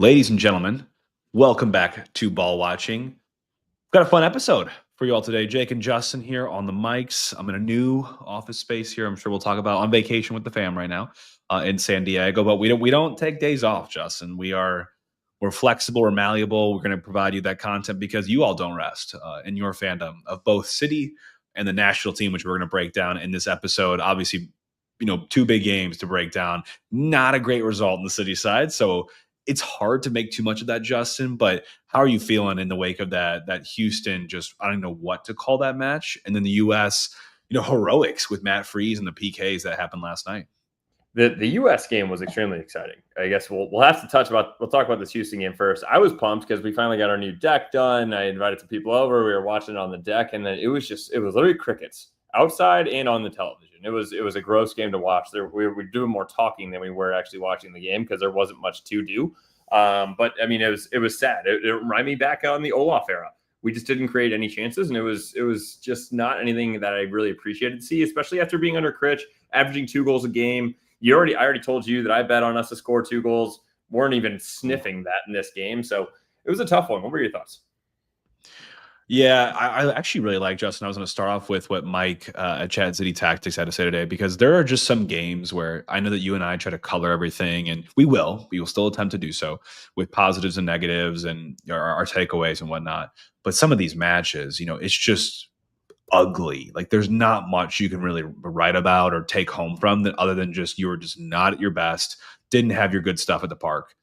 Ladies and gentlemen, welcome back to Ball Watching. Got a fun episode for you all today. Jake and Justin here on the mics. I'm in a new office space here. I'm sure we'll talk about on vacation with the fam right now in San Diego, but we don't take days off, Justin. We're flexible, we're malleable. We're going to provide you that content because you all don't rest in your fandom of both City and the national team, which we're going to break down in this episode. Obviously, two big games to break down. Not a great result on the City side, so it's hard to make too much of that, Justin. But how are you feeling in the wake of that Houston? Just I don't know what to call that match, and then the U.S. heroics with Matt Freese and the PKs that happened last night. The U.S. game was extremely exciting. I guess we'll have to talk about this Houston game first. I was pumped because we finally got our new deck done. I invited some people over. We were watching it on the deck, and then it was literally crickets outside and on the television. It was a gross game to watch. We were doing more talking than we were actually watching the game because there wasn't much to do. But I mean, it was sad. It reminded me back on the Olaf era. We just didn't create any chances, and it was just not anything that I really appreciated to see, especially after being under Critch, averaging 2 goals a game. I already told you that I bet on us to score 2 goals. Weren't even sniffing that in this game, so it was a tough one. What were your thoughts? Yeah, I actually really like Justin. I was going to start off with what Mike at Chat City Tactics had to say today, because there are just some games where I know that you and I try to color everything, and we will still attempt to do so with positives and negatives and our takeaways and whatnot. But some of these matches, it's just ugly. Like there's not much you can really write about or take home from that other than just you were just not at your best, didn't have your good stuff at the park.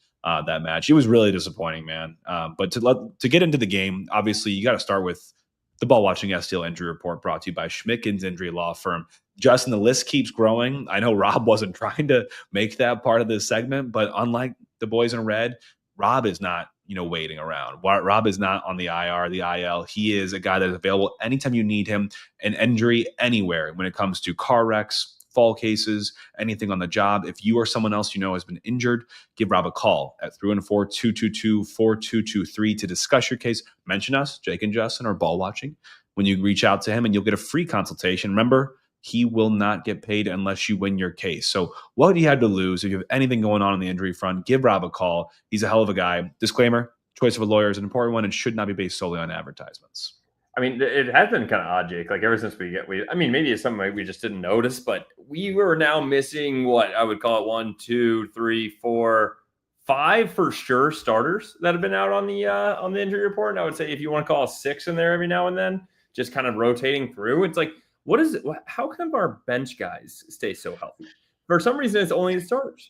That match, it was really disappointing, man. But to get into the game, obviously you got to start with the Ball Watching STL injury report brought to you by Schmickens Injury Law Firm. Justin, the list keeps growing. I know Rob wasn't trying to make that part of this segment, but unlike the boys in red, Rob is not waiting around. Rob is not on the IR, the IL. He is a guy that is available anytime you need him, an injury anywhere when it comes to car wrecks, fall cases, anything on the job. If you or someone else has been injured, give Rob a call at 314-222-4223 to discuss your case. Mention us, Jake and Justin, or Ball Watching, when you reach out to him, and you'll get a free consultation. Remember, he will not get paid unless you win your case. So what do you have to lose? If you have anything going on the injury front, give Rob a call. He's a hell of a guy. Disclaimer, choice of a lawyer is an important one and should not be based solely on advertisements. I mean, it has been kind of odd, Jake. Like ever since maybe it's something we just didn't notice, but we were now missing what I would call it 1, 2, 3, 4, 5 for sure starters that have been out on the injury report. And I would say if you want to call 6 in there every now and then, just kind of rotating through. It's like, what is it? How come our bench guys stay so healthy? For some reason, it's only the starters.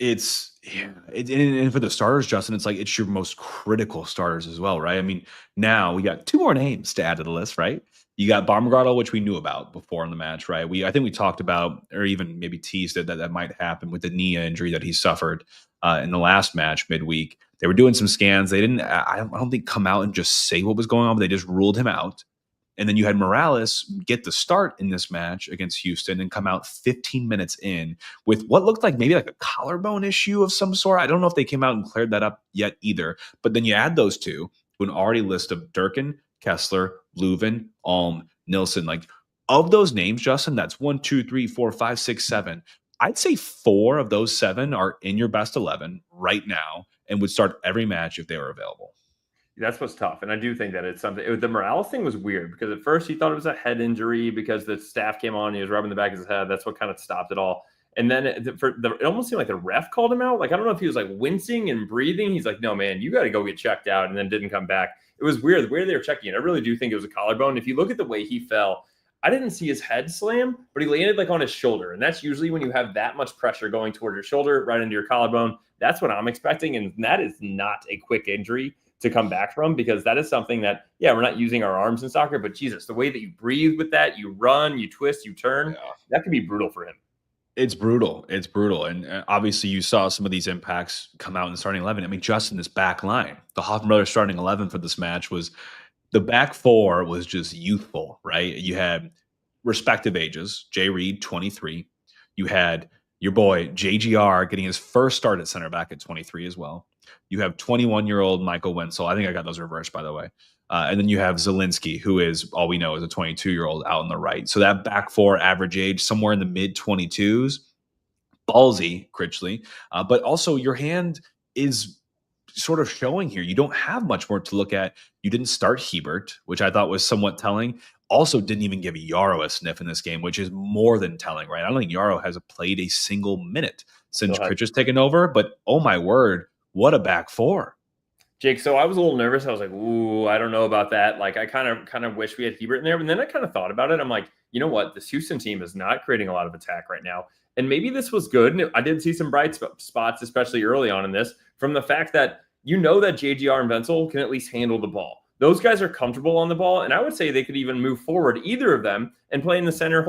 And for the starters, Justin, it's like it's your most critical starters as well, right? I mean, now we got 2 more names to add to the list, right? You got Baumgartel, which we knew about before in the match, right? I think we talked about, or even maybe teased that might happen with the knee injury that he suffered in the last match midweek. They were doing some scans. They didn't, I don't think, come out and just say what was going on, but they just ruled him out. And then you had Morales get the start in this match against Houston and come out 15 minutes in with what looked like maybe like a collarbone issue of some sort. I don't know if they came out and cleared that up yet either. But then you add those two to an already list of Durkin, Kessler, Leuven, Alm, Nilsson. Like of those names, Justin, that's 1, 2, 3, 4, 5, 6, 7. I'd say 4 of those 7 are in your best 11 right now and would start every match if they were available. That's what's tough. And I do think that it's something. The Morales thing was weird because at first he thought it was a head injury because the staff came on and he was rubbing the back of his head. That's what kind of stopped it all. And then it almost seemed like the ref called him out. Like, I don't know if he was like wincing and breathing. He's like, no, man, you got to go get checked out, and then didn't come back. It was weird the way they were checking it. I really do think it was a collarbone. If you look at the way he fell, I didn't see his head slam, but he landed like on his shoulder. And that's usually when you have that much pressure going toward your shoulder, right into your collarbone. That's what I'm expecting. And that is not a quick injury to come back from, because that is something that, we're not using our arms in soccer, but Jesus, the way that you breathe with that, you run, you twist, you turn, that could be brutal for him. It's brutal. It's brutal. And obviously you saw some of these impacts come out in the starting 11. I mean, Justin, this back line, the Hoffman brothers starting 11 for this match was the back 4 was just youthful, right? You had respective ages, Jay Reed, 23. You had your boy JGR getting his first start at center back at 23 as well. You have 21-year-old Michael Wenzel. I think I got those reversed, by the way. And then you have Zielinski, who is, all we know, is a 22-year-old out on the right. So that back 4 average age, somewhere in the mid-22s. Ballsy, Critchley. But also your hand is sort of showing here. You don't have much more to look at. You didn't start Hebert, which I thought was somewhat telling. Also, didn't even give Yarrow a sniff in this game, which is more than telling, right? I don't think Yarrow has played a single minute since Critch has taken over, but oh my word, what a back four. Jake, so I was a little nervous. I was like, ooh, I don't know about that. Like, I kind of wish we had Hebert in there. But then I kind of thought about it. I'm like, you know what? This Houston team is not creating a lot of attack right now. And maybe this was good. And I did see some bright spots, especially early on in this, from the fact that you know that JGR and Wenzel can at least handle the ball. Those guys are comfortable on the ball, and I would say they could even move forward, either of them, and play in the center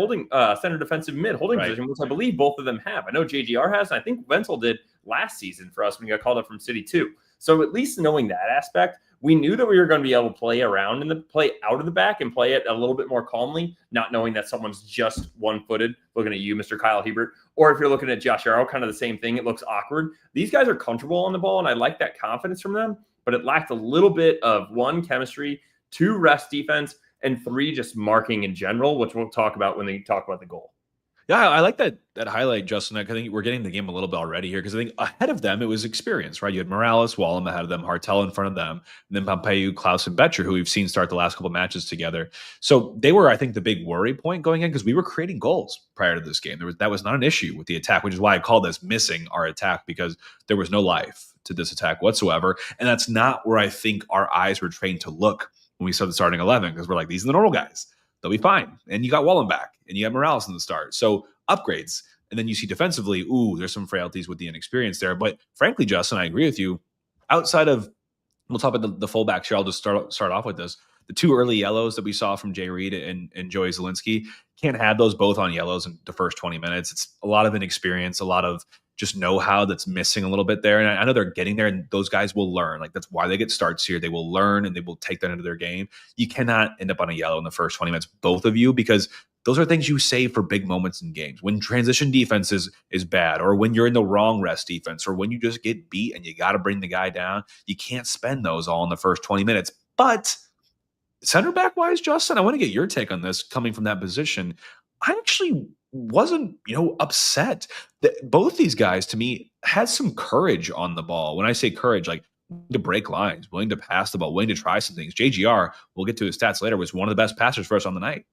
center defensive mid holding position, which I believe both of them have. I know JGR has, and I think Wenzel did last season for us when he got called up from City 2. So at least knowing that aspect, we knew that we were going to be able to play around in the play out of the back and play it a little bit more calmly, not knowing that someone's just one-footed, looking at you, Mr. Kyle Hebert, or if you're looking at Josh Yarrow, kind of the same thing. It looks awkward. These guys are comfortable on the ball, and I like that confidence from them, but it lacked a little bit of, 1, chemistry, 2, rest defense, and 3, just marking in general, which we'll talk about when they talk about the goal. Yeah, I like that highlight, Justin. I think we're getting the game a little bit already here because I think ahead of them, it was experience, right? You had Morales, Wallem ahead of them, Hartel in front of them, and then Pompeu, Klaus, and Betcher, who we've seen start the last couple of matches together. So they were, I think, the big worry point going in because we were creating goals prior to this game. That was not an issue with the attack, which is why I call this missing our attack because there was no life to this attack whatsoever. And that's not where I think our eyes were trained to look when we started starting 11 because we're like, these are the normal guys. They'll be fine. And you got Wallem back and you got Morales in the start. So upgrades. And then you see defensively, there's some frailties with the inexperience there. But frankly, Justin, I agree with you. Outside of, we'll talk about the fullbacks here. I'll just start off with this. The 2 early yellows that we saw from Jay Reed and Joey Zielinski, can't have those both on yellows in the first 20 minutes. It's a lot of inexperience, a lot of just know-how that's missing a little bit there. And I know they're getting there, and those guys will learn. Like, that's why they get starts here. They will learn, and they will take that into their game. You cannot end up on a yellow in the first 20 minutes, both of you, because those are things you save for big moments in games. When transition defense is bad, or when you're in the wrong rest defense, or when you just get beat and you got to bring the guy down, you can't spend those all in the first 20 minutes. But center back wise, Justin, I want to get your take on this coming from that position. I actually wasn't, upset that both these guys, to me, had some courage on the ball. When I say courage, like to break lines, willing to pass the ball, willing to try some things. JGR, we'll get to his stats later, was one of the best passers for us on the night.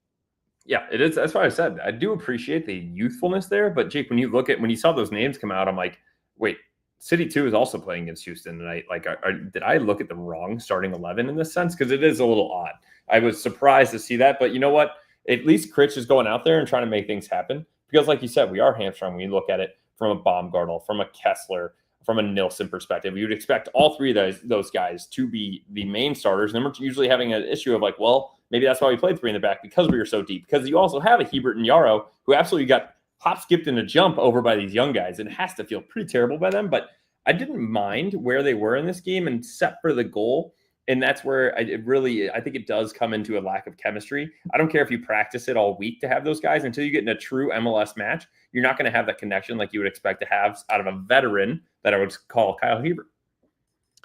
Yeah, it is. That's why I said I do appreciate the youthfulness there. But Jake, when you saw those names come out, I'm like, wait, City 2 is also playing against Houston tonight. Like, did I look at the wrong starting 11 in this sense? Because it is a little odd. I was surprised to see that. But you know what? At least Critch is going out there and trying to make things happen. Because like you said, we are hamstrung when you look at it from a Baumgartel, from a Kessler, from a Nilsson perspective. You would expect all 3 of those guys to be the main starters. And then we're usually having an issue of like, well, maybe that's why we played 3 in the back, because we were so deep. Because you also have a Hebert and Yarrow who absolutely got hop, skipped, and a jump over by these young guys. And it has to feel pretty terrible by them. But I didn't mind where they were in this game, except for the goal. And that's where I think it does come into a lack of chemistry. I don't care if you practice it all week to have those guys. Until you get in a true MLS match, you're not going to have that connection like you would expect to have out of a veteran that I would call Kyle Hebert.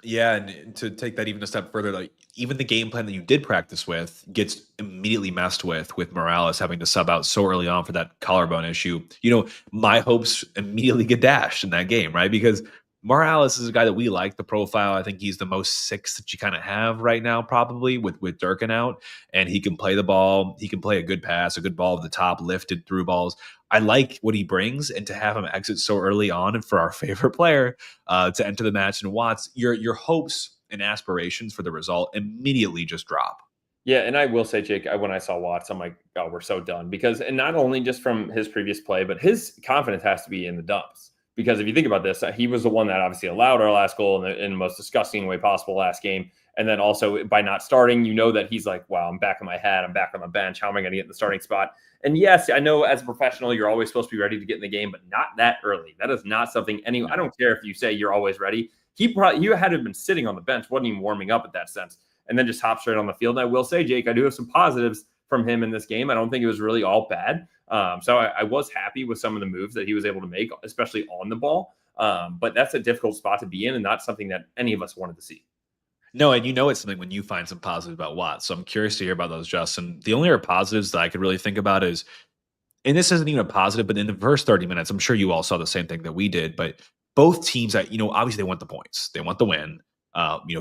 Yeah, and to take that even a step further, like even the game plan that you did practice with gets immediately messed with Morales having to sub out so early on for that collarbone issue. My hopes immediately get dashed in that game, right? Because Morales is a guy that we like, the profile. I think he's the most 6 that you kind of have right now, probably with Durkin out, and he can play the ball. He can play a good pass, a good ball at the top, lifted through balls. I like what he brings, and to have him exit so early on, and for our favorite player to enter the match in Watts, your hopes and aspirations for the result immediately just drop. Yeah, and I will say, Jake, when I saw Watts, I'm like, oh, we're so done. And not only just from his previous play, but his confidence has to be in the dumps. Because if you think about this, he was the one that obviously allowed our last goal in the most disgusting way possible last game. And then also by not starting, that he's like, wow, I'm back on my hat. I'm back on the bench. How am I going to get in the starting spot? And yes, I know as a professional, you're always supposed to be ready to get in the game, but not that early. That is not something I don't care if you say you're always ready. You had to have been sitting on the bench, wasn't even warming up at that sense, and then just hop straight on the field. And I will say, Jake, I do have some positives from him in this game. I don't think it was really all bad. So I was happy with some of the moves that he was able to make, especially on the ball. But that's a difficult spot to be in and not something that any of us wanted to see. No, and it's something when you find some positives about Watts. So I'm curious to hear about those, Justin. The only other positives that I could really think about is, and this isn't even a positive, but in the first 30 minutes, I'm sure you all saw the same thing that we did, but both teams that, obviously they want the points. They want the win.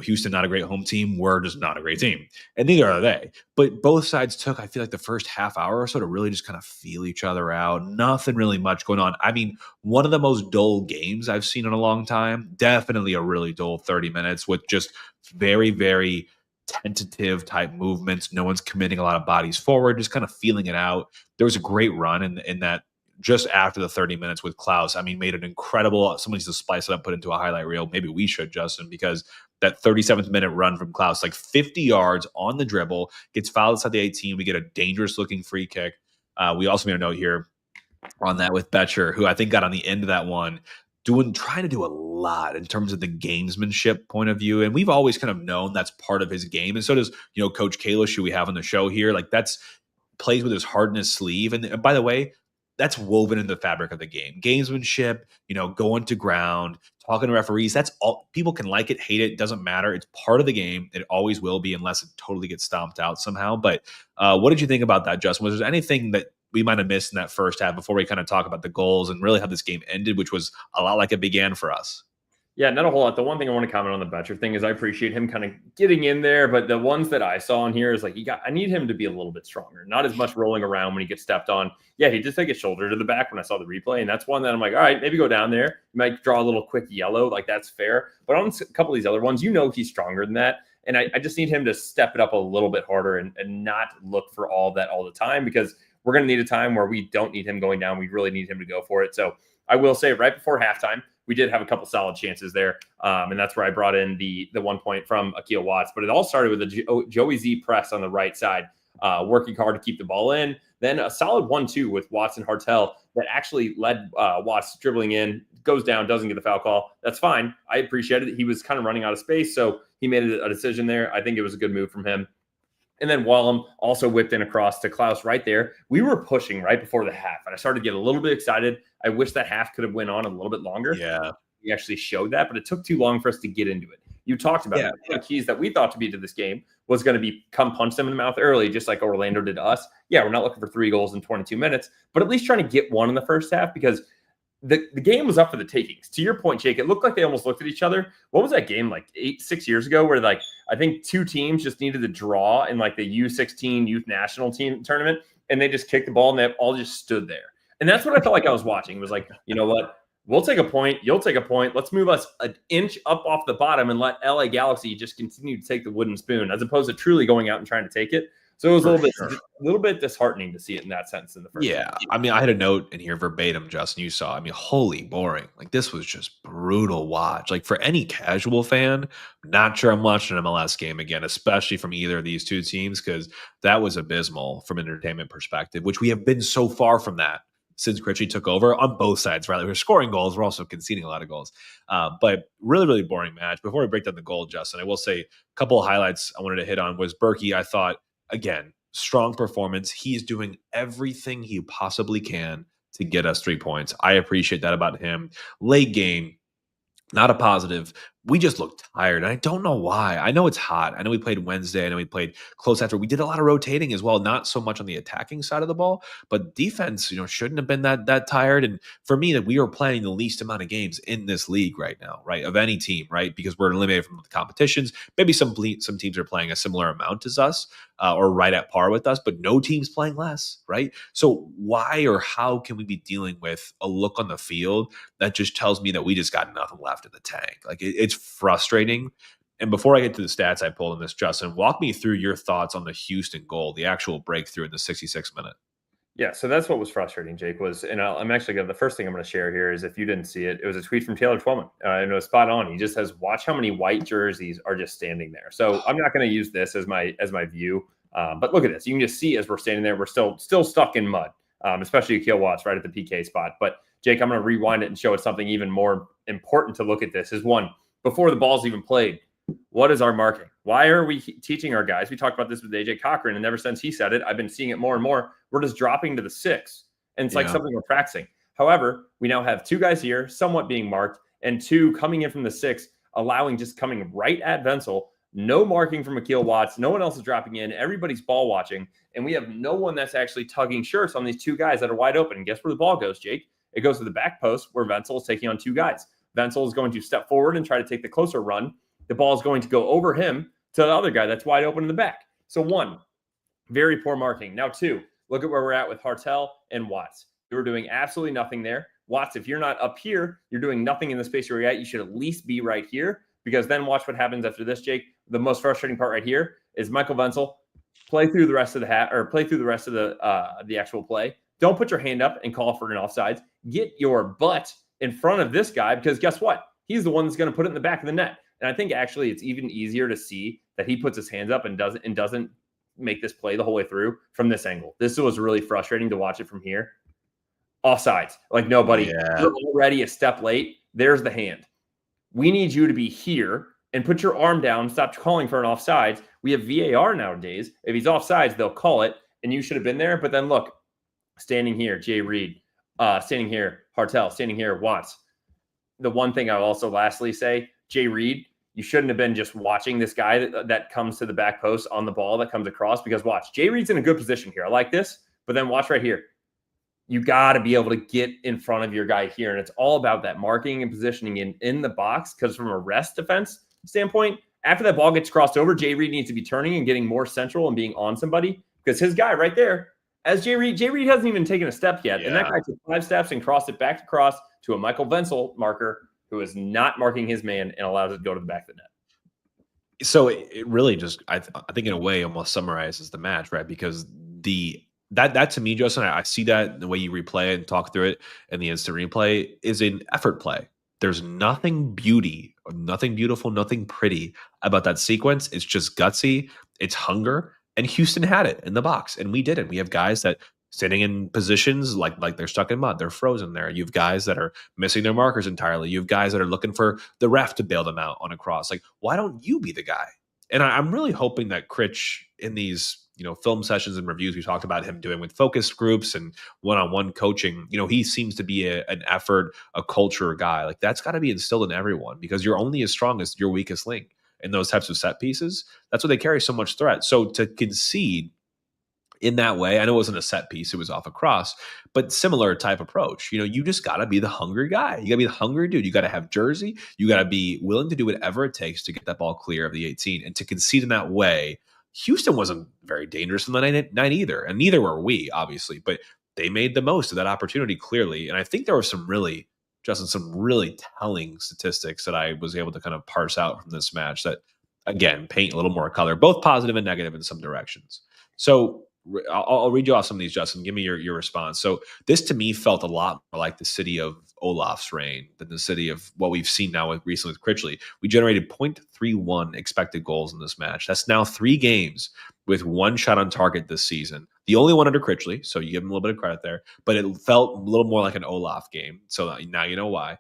Houston, not a great home team. We're just not a great team. And neither are they. But both sides took, I feel like, the first half hour or so to really just kind of feel each other out. Nothing really much going on. I mean, one of the most dull games I've seen in a long time. Definitely a really dull 30 minutes with just very, very tentative type movements. No one's committing a lot of bodies forward, just kind of feeling it out. There was a great run in that just after the 30 minutes with Klaus. I mean, made an incredible, someone needs to splice it up, put into a highlight reel. Maybe we should, Justin, because that 37th minute run from Klaus, like 50 yards on the dribble, gets fouled inside the 18. We get a dangerous looking free kick. We also made a note here on that with Betcher, who I think got on the end of that one, trying to do a lot in terms of the gamesmanship point of view. And we've always kind of known that's part of his game. And so does, Coach Kalish, who we have on the show here. Like that's plays with his heart in his sleeve. And by the way, that's woven in the fabric of the game. Gamesmanship, going to ground, talking to referees. That's all. People can like it, hate it. Doesn't matter. It's part of the game. It always will be unless it totally gets stomped out somehow. But what did you think about that, Justin? Was there anything that we might have missed in that first half before we kind of talk about the goals and really how this game ended, which was a lot like it began for us? Yeah, not a whole lot. The one thing I want to comment on the Betcher thing is I appreciate him kind of getting in there, but the ones that I saw in here is like I need him to be a little bit stronger, not as much rolling around when he gets stepped on. Yeah, he just take his shoulder to the back when I saw the replay, and that's one that I'm like, all right, maybe go down there. You might draw a little quick yellow, like that's fair. But on a couple of these other ones, he's stronger than that, and I just need him to step it up a little bit harder and not look for all that all the time, because we're going to need a time where we don't need him going down. We really need him to go for it. So I will say right before halftime, we did have a couple solid chances there. And that's where I brought in the 1 point from Akil Watts. But it all started with a Joey Z press on the right side, working hard to keep the ball in. Then a solid 1-2 with Watts and Hartel that actually led Watts dribbling in, goes down, doesn't get the foul call. That's fine. I appreciated it. He was kind of running out of space, so he made a decision there. I think it was a good move from him. And then Wallum also whipped in across to Klaus right there. We were pushing right before the half, and I started to get a little bit excited. I wish that half could have went on a little bit longer. Yeah. We actually showed that, but it took too long for us to get into it. You talked about it. One of the keys that we thought to be to this game was going to be come punch them in the mouth early, just like Orlando did to us. Yeah, we're not looking for 3 goals in 22 minutes, but at least trying to get one in the first half, because the game was up for the takings. To your point, Jake, it looked like they almost looked at each other. What was that game, like 6 years ago, where like I think 2 teams just needed to draw in like the U16 youth national team tournament, and they just kicked the ball and they all just stood there. And that's what I felt like I was watching. It was like, you know what? We'll take a point. You'll take a point. Let's move us an inch up off the bottom and let LA Galaxy just continue to take the wooden spoon, as opposed to truly going out and trying to take it. So it was a little bit disheartening to see it in that sense in the first. Yeah. I mean, I had a note in here verbatim, Justin, you saw. I mean, holy boring. Like, this was just brutal watch. Like, for any casual fan, not sure I'm watching an MLS game again, especially from either of these two teams, because that was abysmal from an entertainment perspective, which we have been so far from that since Critchley took over on both sides, right? We're scoring goals. We're also conceding a lot of goals. But really, really boring match. Before we break down the goal, Justin, I will say a couple of highlights I wanted to hit on was Berkey. I thought, again, strong performance. He's doing everything he possibly can to get us 3 points. I appreciate that about him. Late game, not a positive. We just looked tired, and I don't know why. I know it's hot. I know we played Wednesday. I know we played close after. We did a lot of rotating as well, not so much on the attacking side of the ball, but defense, shouldn't have been that tired. And for me, that we are playing the least amount of games in this league right now, right, of any team, right, because we're eliminated from the competitions. Maybe some teams are playing a similar amount as us, or right at par with us, but no team's playing less, right? So why or how can we be dealing with a look on the field that just tells me that we just got nothing left in the tank? Like, it's frustrating. And before I get to the stats I pulled in this, Justin, walk me through your thoughts on the Houston goal, the actual breakthrough in the 66th minute. Yeah, so that's what was frustrating, Jake, I'm actually going to, the first thing I'm going to share here is, if you didn't see it, it was a tweet from Taylor Twellman, and it was spot on. He just says, watch how many white jerseys are just standing there. So I'm not going to use this as my view, but look at this. You can just see as we're standing there, we're still stuck in mud, especially Akil Watts right at the PK spot. But Jake, I'm going to rewind it and show it something even more important to look at. This is one, before the ball's even played, what is our marking? Why are we teaching our guys? We talked about this with AJ Cochran, and ever since he said it, I've been seeing it more and more. We're just dropping to the 6, and it's like something we're practicing. However, we now have 2 guys here, somewhat being marked, and 2 coming in from the 6, just coming right at Wenzel. No marking from Akil Watts. No one else is dropping in. Everybody's ball watching, and we have no one that's actually tugging shirts on these 2 guys that are wide open. And guess where the ball goes, Jake? It goes to the back post where Wenzel is taking on 2 guys. Wenzel is going to step forward and try to take the closer run. The ball is going to go over him to the other guy that's wide open in the back. So 1, very poor marking. Now 2, look at where we're at with Hartel and Watts. You were doing absolutely nothing there. Watts, if you're not up here, you're doing nothing in the space you're at. You should at least be right here, because then watch what happens after this, Jake. The most frustrating part right here is Michael Wenzel play through the rest of the actual play. Don't put your hand up and call for an offsides. Get your butt in front of this guy, because guess what? He's the one that's going to put it in the back of the net. And I think actually it's even easier to see that he puts his hands up and doesn't make this play the whole way through from this angle. This was really frustrating to watch it from here. Offsides. Like, nobody. Yeah. You're already a step late. There's the hand. We need you to be here and put your arm down. Stop calling for an offsides. We have VAR nowadays. If he's offsides, they'll call it, and you should have been there. But then look, standing here, Jay Reed, standing here, Hartel, standing here, Watts. The one thing I'll also lastly say, Jay Reed, you shouldn't have been just watching this guy that comes to the back post on the ball that comes across, because watch, Jay Reed's in a good position here. I like this, but then watch right here. You got to be able to get in front of your guy here. And it's all about that marking and positioning in the box, because from a rest defense standpoint, after that ball gets crossed over, Jay Reed needs to be turning and getting more central and being on somebody, because his guy right there, as Jay Reed hasn't even taken a step yet. Yeah. And that guy took 5 steps and crossed it back across to a Michael Wenzel marker who is not marking his man and allows it to go to the back of the net. So it really just, I think in a way almost summarizes the match, right? Because that to me, Justin, I see that the way you replay it and talk through it, and the instant replay is an effort play. There's nothing beautiful, nothing pretty about that sequence. It's just gutsy. It's hunger. And Houston had it in the box, and we didn't. We have guys that sitting in positions like they're stuck in mud. They're frozen there. You have guys that are missing their markers entirely. You have guys that are looking for the ref to bail them out on a cross. Like, why don't you be the guy? And I'm really hoping that Critch, in these film sessions and reviews we talked about him doing with focus groups and one-on-one coaching, he seems to be an effort, a culture guy. Like, that's got to be instilled in everyone, because you're only as strong as your weakest link. In those types of set pieces, that's what they carry so much threat. So to concede in that way, I know it wasn't a set piece, it was off a cross, but similar type approach. You just got to be the hungry guy. You got to be the hungry dude. You got to have jersey. You got to be willing to do whatever it takes to get that ball clear of the 18. And to concede in that way, Houston wasn't very dangerous in the night either. And neither were we, obviously, but they made the most of that opportunity clearly. And I think there were some really telling statistics that I was able to kind of parse out from this match that, again, paint a little more color, both positive and negative in some directions. So I'll read you off some of these, Justin. Give me your response. So this to me felt a lot more like the city of Olaf's reign than the city of what we've seen now recently with Critchley. We generated 0.31 expected goals in this match. That's now 3 games with 1 shot on target this season. The only one under Critchley, so you give him a little bit of credit there, but it felt a little more like an Olaf game. So now you know why.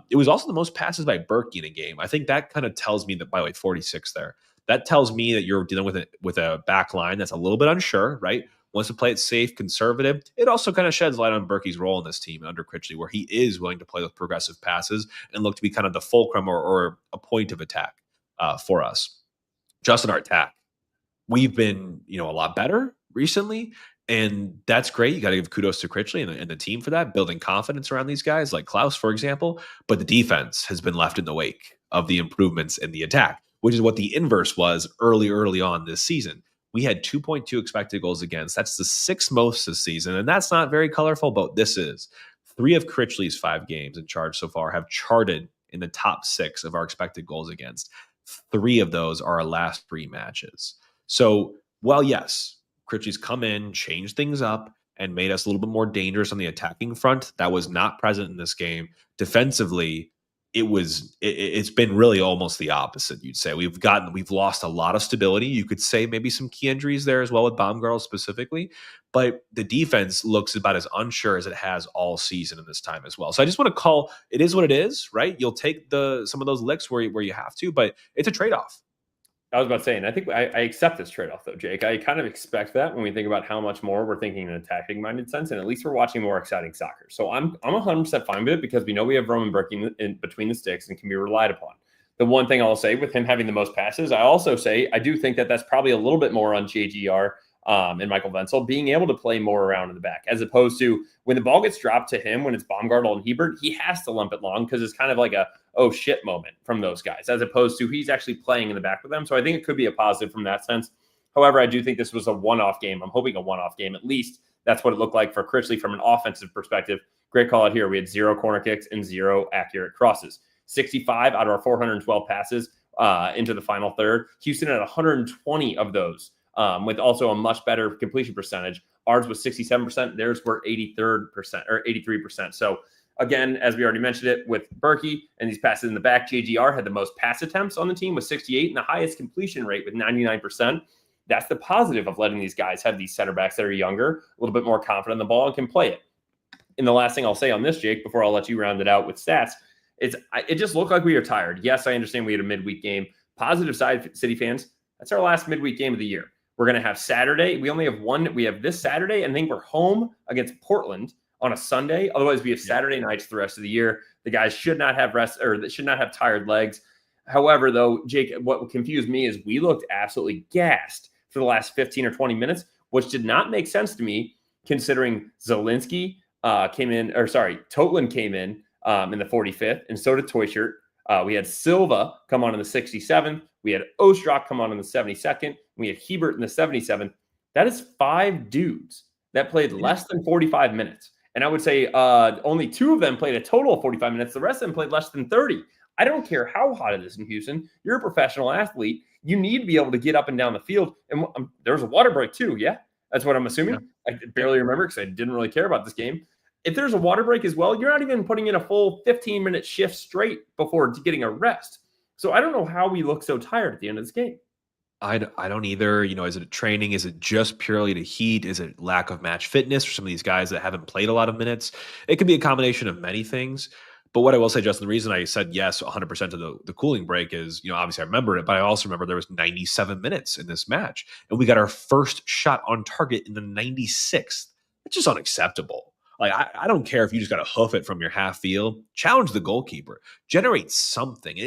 It was also the most passes by Berkey in a game. I think that kind of tells me that, by the way, 46 there. That tells me that you're dealing with a back line that's a little bit unsure, right? Wants to play it safe, conservative. It also kind of sheds light on Berkey's role in this team under Critchley, where he is willing to play with progressive passes and look to be kind of the fulcrum or a point of attack for us. Justin, our attack. We've been, a lot better recently, and that's great. You got to give kudos to Critchley and the team for that, building confidence around these guys like Klaus, for example. But the defense has been left in the wake of the improvements in the attack, which is what the inverse was early on this season. We had 2.2 expected goals against. That's the 6th most this season, and that's not very colorful, but this is. 3 of Critchley's 5 games in charge so far have charted in the top 6 of our expected goals against. 3 of those are our last 3 matches. So, while yes, Critchley's come in, changed things up, and made us a little bit more dangerous on the attacking front, that was not present in this game. Defensively, it's been really almost the opposite, you'd say. We've lost a lot of stability. You could say maybe some key injuries there as well with Baumgartel specifically, but the defense looks about as unsure as it has all season in this time as well. So I just want to call it is what it is, right? You'll take some of those licks where you have to, but it's a trade-off. I was about to say, and I think I accept this trade-off, though, Jake. I kind of expect that when we think about how much more we're thinking in an attacking-minded sense, and at least we're watching more exciting soccer. So I'm 100% fine with it, because we know we have Roman Berkey in between the sticks and can be relied upon. The one thing I'll say with him having the most passes, I also say I do think that that's probably a little bit more on JGR and Michael Wenzel being able to play more around in the back, as opposed to when the ball gets dropped to him, when it's Baumgartel and Hebert, he has to lump it long because it's kind of like a, oh shit moment from those guys, as opposed to he's actually playing in the back with them. So I think it could be a positive from that sense. However, I do think this was a one-off game. I'm hoping a one-off game. At least that's what it looked like for Critchley from an offensive perspective. Great call out here. We had 0 corner kicks and 0 accurate crosses. 65 out of our 412 passes into the final third. Houston had 120 of those, with also a much better completion percentage. Ours was 67%. Theirs were 83rd percent or 83%. So again, as we already mentioned it with Berkey and these passes in the back, JGR had the most pass attempts on the team with 68 and the highest completion rate with 99%. That's the positive of letting these guys have these center backs that are younger, a little bit more confident in the ball and can play it. And the last thing I'll say on this, Jake, before I'll let you round it out with stats, it just looked like we were tired. Yes, I understand we had a midweek game. Positive side, City fans, that's our last midweek game of the year. We're going to have Saturday. We only have one. We have this Saturday, and I think we're home against Portland on a Sunday. Otherwise, we have Saturday nights the rest of the year. The guys should not have rest, or they should not have tired legs. However, though, Jake, what confused me is we looked absolutely gassed for the last 15 or 20 minutes, which did not make sense to me considering Zielinski Totland came in the 45th, and so did Toyshirt. We had Silva come on in the 67th. We had Ostrak come on in the 72nd. We had Hebert in the 77th. That is 5 dudes that played less than 45 minutes. And I would say only 2 of them played a total of 45 minutes. The rest of them played less than 30. I don't care how hot it is in Houston. You're a professional athlete. You need to be able to get up and down the field. And there was a water break too, yeah? That's what I'm assuming. Yeah. I barely remember because I didn't really care about this game. If there's a water break as well, you're not even putting in a full 15-minute shift straight before getting a rest. So I don't know how we look so tired at the end of this game. I don't either. Is it training? Is it just purely the heat? Is it lack of match fitness for some of these guys that haven't played a lot of minutes? It could be a combination of many things. But what I will say, Justin, the reason I said yes 100% to the cooling break is, obviously I remember it, but I also remember there was 97 minutes in this match. And we got our first shot on target in the 96th. It's just unacceptable. Like, I don't care if you just got to hoof it from your half field. Challenge the goalkeeper. Generate something.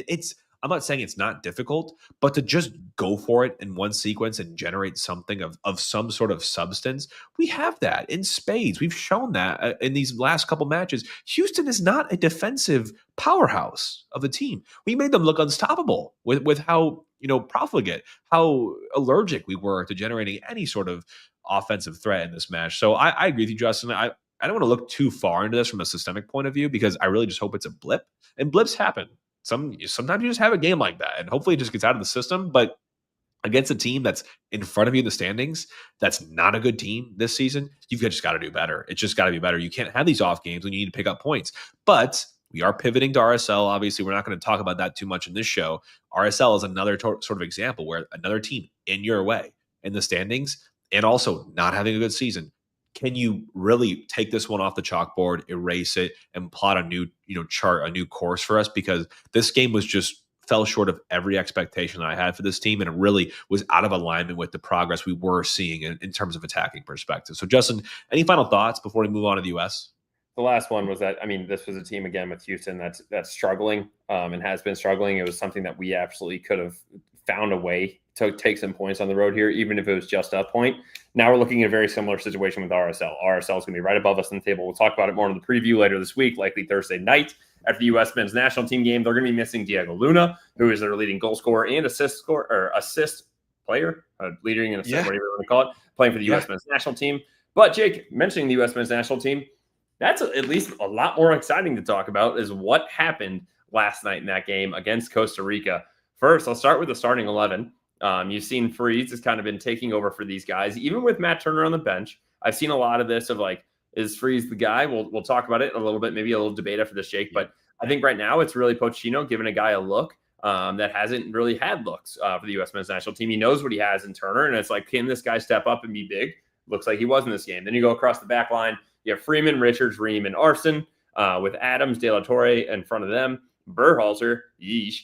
I'm not saying it's not difficult, but to just go for it in one sequence and generate something of some sort of substance, we have that in spades. We've shown that in these last couple matches. Houston is not a defensive powerhouse of a team. We made them look unstoppable with how profligate, how allergic we were to generating any sort of offensive threat in this match. So I agree with you, Justin. I don't want to look too far into this from a systemic point of view because I really just hope it's a blip. And blips happen. Sometimes you just have a game like that, and hopefully it just gets out of the system. But against a team that's in front of you in the standings, that's not a good team this season, you've just got to do better. It's just got to be better. You can't have these off games when you need to pick up points. But we are pivoting to RSL. Obviously, we're not going to talk about that too much in this show. RSL is another sort of example where another team in your way in the standings and also not having a good season. Can you really take this one off the chalkboard, erase it, and plot a new, chart, a new course for us? Because this game fell short of every expectation that I had for this team, and it really was out of alignment with the progress we were seeing in terms of attacking perspective. So, Justin, any final thoughts before we move on to the U.S.? The last one was that, this was a team, again, with Houston that's struggling and has been struggling. It was something that we absolutely could have found a way to take some points on the road here, even if it was just a point. Now we're looking at a very similar situation with RSL. RSL is going to be right above us on the table. We'll talk about it more in the preview later this week, likely Thursday night after the U.S. men's national team game. They're going to be missing Diego Luna, who is their leading goal scorer and assist player, leading and assist, whatever you want to call it, playing for the U.S. men's national team. But Jake, mentioning the U.S. men's national team, that's at least a lot more exciting to talk about is what happened last night in that game against Costa Rica. First, I'll start with the starting 11. You've seen Freeze has kind of been taking over for these guys, even with Matt Turner on the bench. I've seen a lot of this of like, is Freeze the guy? We'll talk about it a little bit, maybe a little debate after this, Jake. But I think right now it's really Pochettino giving a guy a look that hasn't really had looks for the U.S. men's national team. He knows what he has in Turner, and it's like, can this guy step up and be big? Looks like he was in this game. Then you go across the back line. You have Freeman, Richards, Ream, and Arson with Adams, De La Torre in front of them. Berhalter, yeesh.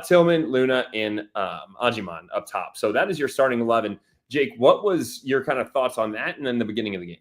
Tillman, Luna, and Ajiman up top. So that is your starting 11. Jake, what was your kind of thoughts on that and then the beginning of the game?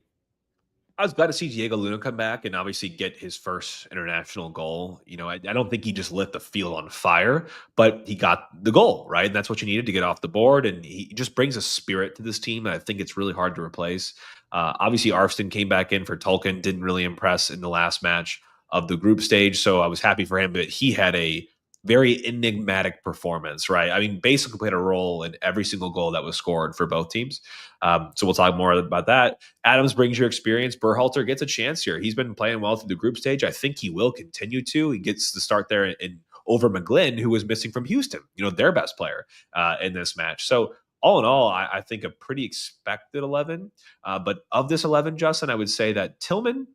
I was glad to see Diego Luna come back and obviously get his first international goal. I don't think he just lit the field on fire, but he got the goal, right? And that's what you needed to get off the board. And he just brings a spirit to this team that I think it's really hard to replace. Obviously, Arfston came back in for Tolkien, didn't really impress in the last match of the group stage. So I was happy for him, but he had a very enigmatic performance, right? I mean, basically played a role in every single goal that was scored for both teams. So we'll talk more about that. Adams brings your experience. Berhalter gets a chance here. He's been playing well through the group stage. I think he will continue to. He gets to start there in over McGlynn, who was missing from Houston, their best player in this match. So all in all, I think a pretty expected 11. But of this 11, Justin, I would say that Tillman,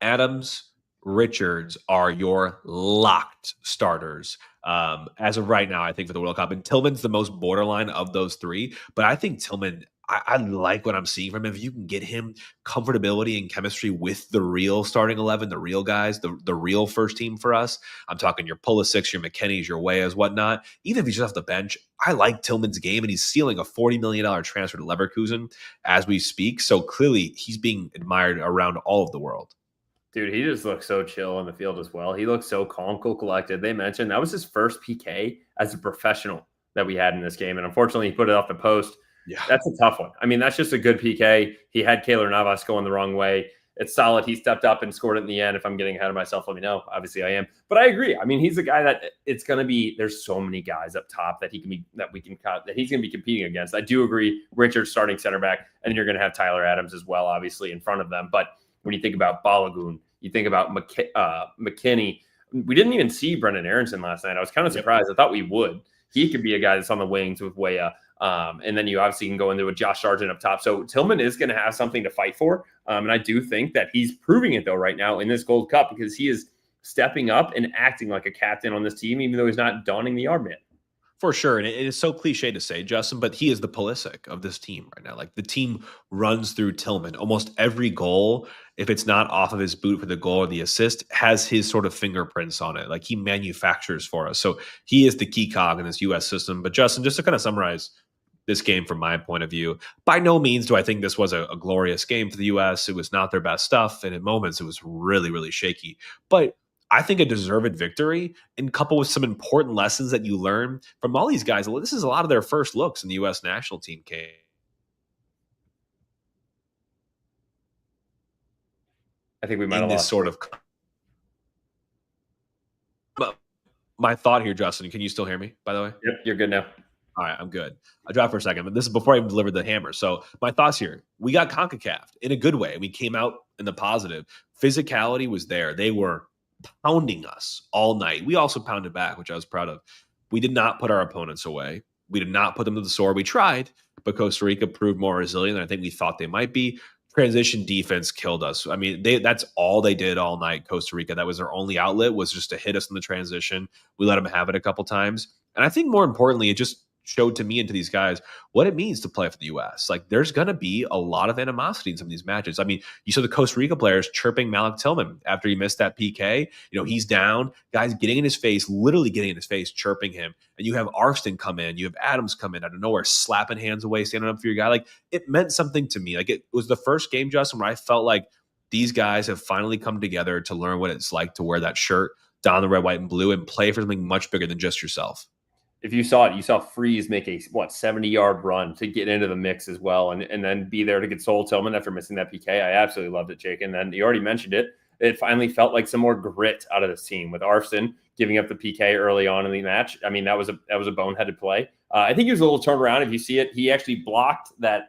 Adams, Richards are your locked starters. As of right now, I think for the World Cup. And Tillman's the most borderline of those three. But I think Tillman, I like what I'm seeing from him. If you can get him comfortability and chemistry with the real starting 11, the real guys, the real first team for us. I'm talking your Pulisic, your McKennies, your Weahs, whatnot. Even if he's just off the bench, I like Tillman's game, and he's sealing a $40 million transfer to Leverkusen as we speak. So clearly he's being admired around all of the world. Dude, he just looks so chill on the field as well. He looks so calm, cool, collected. They mentioned that was his first PK as a professional that we had in this game. And unfortunately, he put it off the post. Yeah. That's a tough one. I mean, that's just a good PK. He had Keylor Navas going the wrong way. It's solid. He stepped up and scored it in the end. If I'm getting ahead of myself, let me know. Obviously, I am. But I agree. I mean, he's a guy that it's going to be – there's so many guys up top that he's going to be competing against. I do agree. Richards starting center back, and then you're going to have Tyler Adams as well, obviously, in front of them. But when you think about Balogun, you think about McKinney. We didn't even see Brendan Aronson last night. I was kind of surprised. I thought we would. He could be a guy that's on the wings with Weah. And then you obviously can go into a Josh Sargent up top. So Tillman is going to have something to fight for. And I do think that he's proving it, though, right now in this Gold Cup, because he is stepping up and acting like a captain on this team, even though he's not donning the armband. For sure. And it is so cliche to say, Justin, but he is the Pulisic of this team right now. Like, the team runs through Tillman. Almost every goal, if it's not off of his boot for the goal or the assist, has his sort of fingerprints on it. Like, he manufactures for us. So he is the key cog in this U.S. system. But Justin, just to kind of summarize this game from my point of view, by no means do I think this was a glorious game for the U.S. It was not their best stuff. And in moments, it was really, really shaky. But I think a deserved victory, and coupled with some important lessons that you learn from all these guys. This is a lot of their first looks in the U.S. national team game. I think we might have this lost sort of. My thought here, Justin. Can you still hear me? By the way, Yep, you're good now. All right, I'm good. I dropped for a second, but this is before I even delivered the hammer. So my thoughts here: we got CONCACAF in a good way. We came out in the positive. Physicality was there. They were pounding us all night. We also pounded back, which I was proud of. We did not put our opponents away. We did not put them to the sword. We tried, but Costa Rica proved more resilient than I think we thought they might be. Transition defense killed us. I mean, that's all they did all night, Costa Rica. That was their only outlet, was just to hit us in the transition. We let them have it a couple times. And I think more importantly, it just showed to me and to these guys what it means to play for the U.S. Like, there's going to be a lot of animosity in some of these matches. I mean, you saw the Costa Rica players chirping Malik Tillman after he missed that PK. He's down, guys getting in his face, literally getting in his face, chirping him. And you have Arfston come in, you have Adams come in out of nowhere, slapping hands away, standing up for your guy. Like, it meant something to me. Like, it was the first game, Justin, where I felt like these guys have finally come together to learn what it's like to wear that shirt, don the red, white, and blue, and play for something much bigger than just yourself. If you saw it, you saw Freeze make a 70-yard run to get into the mix as well, and then be there to console Tillman after missing that PK. I absolutely loved it, Jake. And then you already mentioned it. It finally felt like some more grit out of this team with Arfston giving up the PK early on in the match. I mean, that was a boneheaded play. I think he was a little turned around. If you see it, he actually blocked that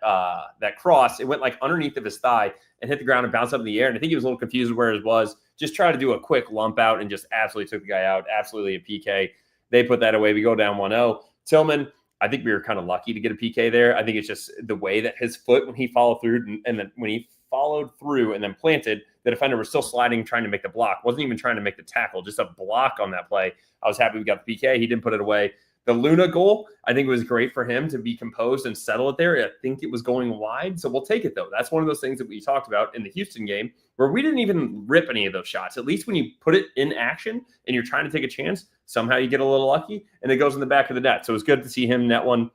cross. It went like underneath of his thigh and hit the ground and bounced up in the air. And I think he was a little confused where it was. Just try to do a quick lump out and just absolutely took the guy out. Absolutely a PK. They put that away. We go down 1-0. Tillman, I think we were kind of lucky to get a PK there. I think it's just the way that his foot, when he followed through, and then when he followed through and then planted, the defender was still sliding, trying to make the block. Wasn't even trying to make the tackle, just a block on that play. I was happy we got the PK. He didn't put it away. The Luna goal, I think it was great for him to be composed and settle it there. I think it was going wide, so we'll take it, though. That's one of those things that we talked about in the Houston game where we didn't even rip any of those shots. At least when you put it in action and you're trying to take a chance, somehow you get a little lucky, and it goes in the back of the net. So it was good to see him net one.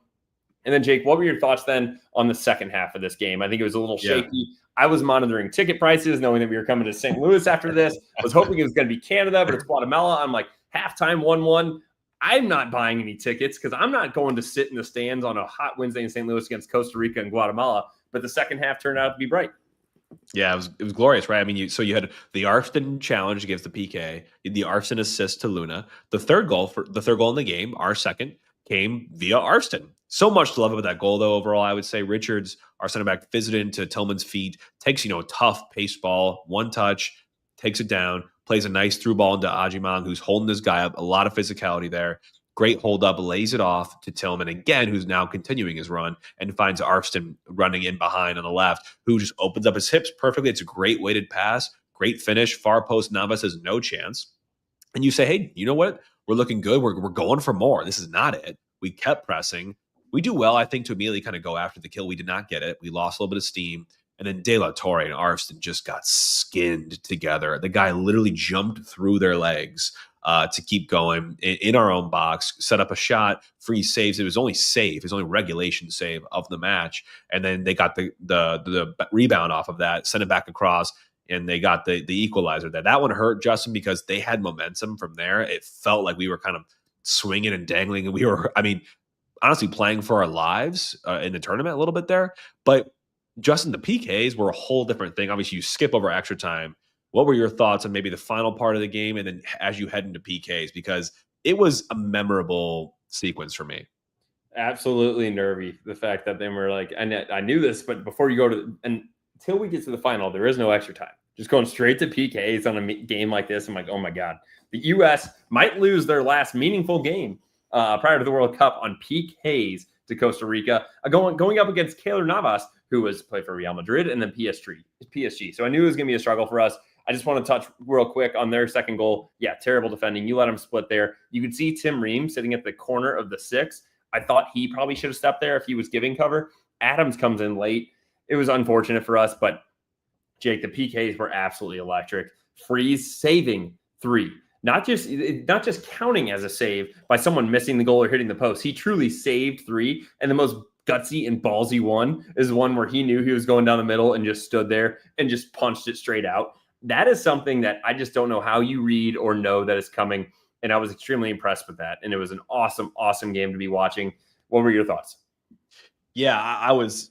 And then, Jake, what were your thoughts then on the second half of this game? I think it was a little shaky. I was monitoring ticket prices, knowing that we were coming to St. Louis after this. I was hoping it was going to be Canada, but it's Guatemala. I'm like, halftime 1-1. I'm not buying any tickets because I'm not going to sit in the stands on a hot Wednesday in St. Louis against Costa Rica and Guatemala. But the second half turned out to be bright. Yeah, it was glorious, right? I mean, you had the Arston challenge against the PK, the Arston assist to Luna. The third goal in the game, our second, came via Arston. So much to love about that goal, though. Overall, I would say Richards, our center back, fizzed it into Tillman's feet, takes a tough pace ball, one touch, takes it down, plays a nice through ball into Ajimang, who's holding this guy up. A lot of physicality there. Great hold up, lays it off to Tillman again, who's now continuing his run and finds Arston running in behind on the left, who just opens up his hips perfectly. It's a great weighted pass, great finish. Far post, Navas has no chance. And you say, hey, you know what? We're looking good. We're going for more. This is not it. We kept pressing. We do well, I think, to immediately kind of go after the kill. We did not get it. We lost a little bit of steam. And then De La Torre and Arston just got skinned together. The guy literally jumped through their legs to keep going in our own box, set up a shot, free saves. It was only regulation save of the match. And then they got the rebound off of that, sent it back across, and they got the equalizer there. That one hurt, Justin, because they had momentum from there. It felt like we were kind of swinging and dangling. And we were, honestly playing for our lives in the tournament a little bit there. But Justin, the PKs were a whole different thing. Obviously, you skip over extra time. What were your thoughts on maybe the final part of the game and then as you head into PKs? Because it was a memorable sequence for me. Absolutely nervy. The fact that they were like, I knew this, but before you go until we get to the final, there is no extra time. Just going straight to PKs on a game like this. I'm like, oh my God, the U.S. might lose their last meaningful game prior to the World Cup on PKs to Costa Rica, going up against Keylor Navas, who was played for Real Madrid and then PSG. So I knew it was going to be a struggle for us. I just want to touch real quick on their second goal. Yeah, terrible defending. You let them split there. You could see Tim Ream sitting at the corner of the 6. I thought he probably should have stepped there if he was giving cover. Adams comes in late. It was unfortunate for us, but Jake, the PKs were absolutely electric. Freeze saving 3. Not just counting as a save by someone missing the goal or hitting the post. He truly saved 3. And the most gutsy and ballsy one is one where he knew he was going down the middle and just stood there and just punched it straight out. That is something that I just don't know how you read or know that is coming. And I was extremely impressed with that. And it was an awesome, awesome game to be watching. What were your thoughts? Yeah, I was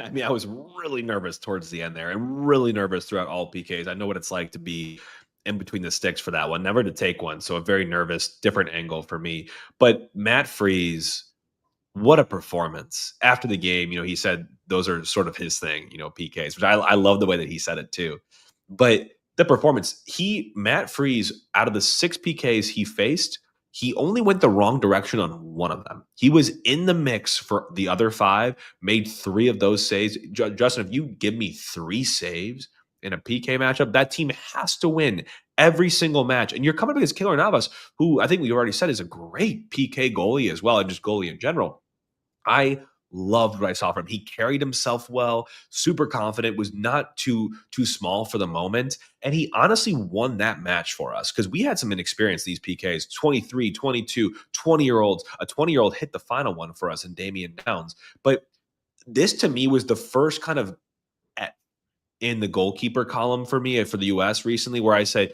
really nervous towards the end there and really nervous throughout all PKs. I know what it's like to be in between the sticks for that one, never to take one. So a very nervous, different angle for me. But Matt Freese, what a performance. After the game, he said those are sort of his thing, PKs, which I love the way that he said it too. But the performance, Matt Freese, out of the 6 PKs he faced, he only went the wrong direction on one of them. He was in the mix for the other 5, made 3 of those saves. Justin, if you give me 3 saves in a PK matchup, that team has to win every single match. And you're coming up against Keylor Navas, who I think we already said is a great PK goalie as well, and just goalie in general. I loved what I saw from him. He carried himself well, super confident, was not too small for the moment. And he honestly won that match for us because we had some inexperience, these PKs, 23, 22, 20-year-olds. A 20-year-old hit the final one for us in Damian Downs. But this to me was the first kind of in the goalkeeper column for me for the U.S. recently where I say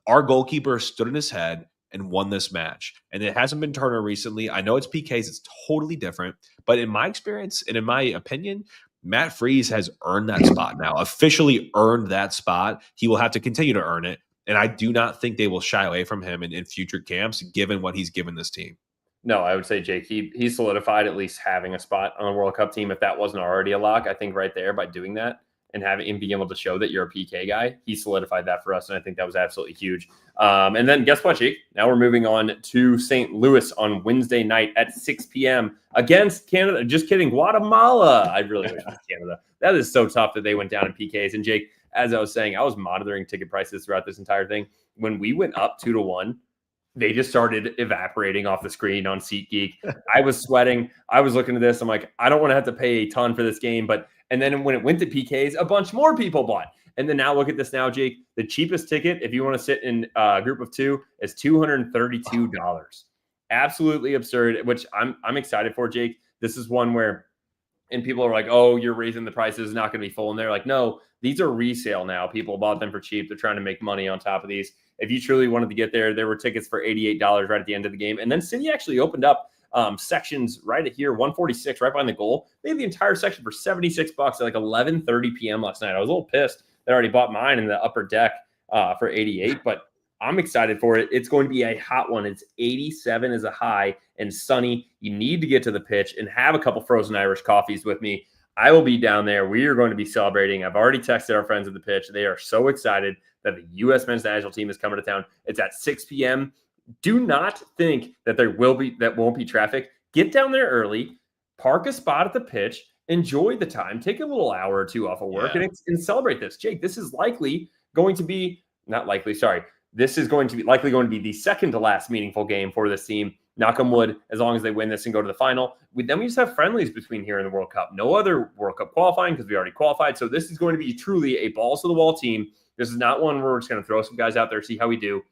our goalkeeper stood in his head and won this match. And it hasn't been Turner recently. I know it's PKs. It's totally different. But in my experience and in my opinion, Matt Freese has earned that spot now, officially earned that spot. He will have to continue to earn it. And I do not think they will shy away from him in future camps, given what he's given this team. No, I would say, Jake, he solidified at least having a spot on the World Cup team. If that wasn't already a lock, I think right there by doing that and being able to show that you're a PK guy, he solidified that for us. And I think that was absolutely huge. And then guess what, Jake? Now we're moving on to St. Louis on Wednesday night at 6 p.m. against Canada. Just kidding, Guatemala. I really wish it was Canada. That is so tough that they went down in PKs. And Jake, as I was saying, I was monitoring ticket prices throughout this entire thing. When we went up 2-1, they just started evaporating off the screen on SeatGeek. I was sweating. I was looking at this. I'm like, I don't want to have to pay a ton for this game. And then when it went to PKs, a bunch more people bought. And then now look at this now, Jake. The cheapest ticket, if you want to sit in a group of 2, is $232. Absolutely absurd, which I'm excited for, Jake, This is one where, and people are like, oh, you're raising the prices, not going to be full. And they're like, no, these are resale now. People bought them for cheap. They're trying to make money on top of these. If you truly wanted to get there were tickets for $88 right at the end of the game. And then City actually opened up sections right at here, 146, right behind the goal. They had the entire section for $76 at like 11:30 p.m. last night. I was a little pissed that I already bought mine in the upper deck for 88, but I'm excited for it. It's going to be a hot one. It's 87 as a high and sunny. You need to get to the pitch and have a couple frozen Irish coffees with me. I will be down there. We are going to be celebrating. I've already texted our friends at the pitch. They are so excited that the U.S. men's national team is coming to town. It's at 6 p.m. Do not think that won't be traffic. Get down there early, park a spot at the pitch, enjoy the time, take a little hour or two off of work, and celebrate this. Jake, this is likely going to be not likely. Sorry. This is going to be likely going to be the second to last meaningful game for this team. Knock on wood, as long as they win this and go to the final. Then we just have friendlies between here and the World Cup. No other World Cup qualifying because we already qualified. So this is going to be truly a balls to the wall team. This is not one where we're just going to throw some guys out there, see how we do.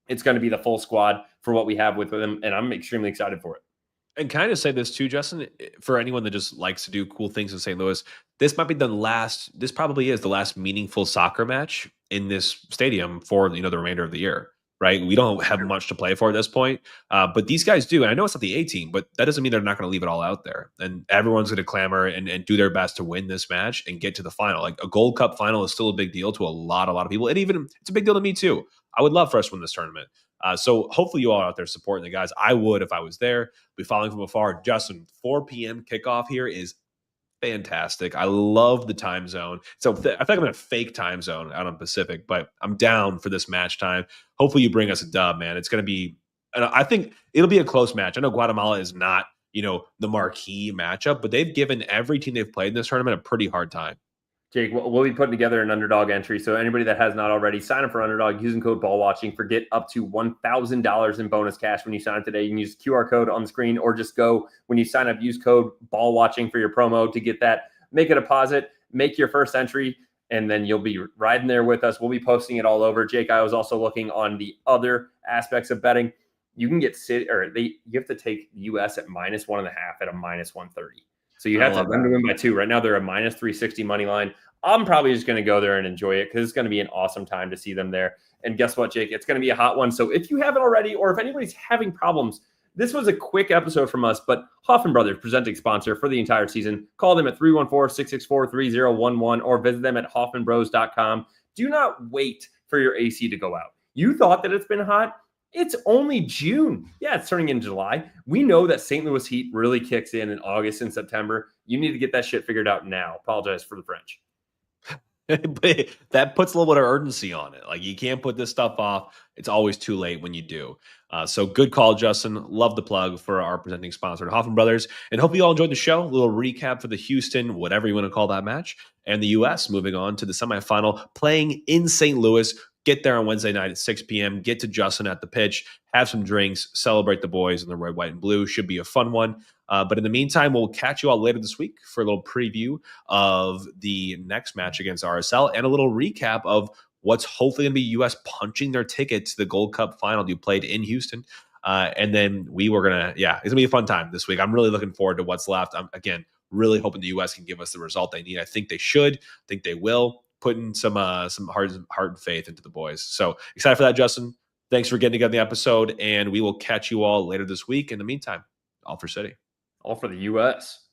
It's going to be the full squad for what we have with them, and I'm extremely excited for it. And can I just say this too, Justin? For anyone that just likes to do cool things in St. Louis, this might be this probably is the last meaningful soccer match in this stadium for the remainder of the year, right? We don't have much to play for at this point, but these guys do. And I know it's not the A team, but that doesn't mean they're not going to leave it all out there. And everyone's going to clamor and do their best to win this match and get to the final. Like a Gold Cup final is still a big deal to a lot of people. And even it's a big deal to me too. I would love for us to win this tournament. So hopefully you all are out there supporting the guys. I would if I was there. Be following from afar. Justin, 4 p.m. kickoff here is fantastic. I love the time zone. So I feel like I'm in a fake time zone out on Pacific, but I'm down for this match time. Hopefully you bring us a dub, man. It's going to be, and I think it'll be a close match. I know Guatemala is not, the marquee matchup, but they've given every team they've played in this tournament a pretty hard time. Jake, we'll be putting together an underdog entry. So anybody that has not already, sign up for underdog using code BALLWATCHING for get up to $1,000 in bonus cash when you sign up today. You can use the QR code on the screen or just go when you sign up, use code BALLWATCHING for your promo to get that. Make a deposit, make your first entry, and then you'll be riding there with us. We'll be posting it all over. Jake, I was also looking on the other aspects of betting. You can get you have to take the US at -1.5 at a -130. So you have to them to win by 2. Right now they're a -360 money line. I'm probably just going to go there and enjoy it because it's going to be an awesome time to see them there. And guess what, Jake? It's going to be a hot one. So if you haven't already, or if anybody's having problems, this was a quick episode from us, but Hoffman Brothers, presenting sponsor for the entire season. Call them at 314-664-3011 or visit them at hoffmanbros.com. Do not wait for your AC to go out. You thought that it's been hot? It's only June. Yeah, it's turning into July. We know that St. Louis heat really kicks in August and September. You need to get that shit figured out now. Apologize for the French. But that puts a little bit of urgency on it. Like you can't put this stuff off. It's always too late when you do. So good call, Justin. Love the plug for our presenting sponsor, Hoffman Brothers. And hope you all enjoyed the show. A little recap for the Houston, whatever you want to call that match, and the U.S. moving on to the semifinal, playing in St. Louis. Get there on Wednesday night at 6 p.m. Get to Justin at the pitch, have some drinks, celebrate the boys in the red, white, and blue. Should be a fun one. But in the meantime, we'll catch you all later this week for a little preview of the next match against RSL and a little recap of what's hopefully going to be U.S. punching their ticket to the Gold Cup final you played in Houston. And then it's going to be a fun time this week. I'm really looking forward to what's left. I'm, again, really hoping the U.S. can give us the result they need. I think they should. I think they will. Putting some heart and faith into the boys. So excited for that, Justin. Thanks for getting together the episode, and we will catch you all later this week. In the meantime, all for City. All for the U.S.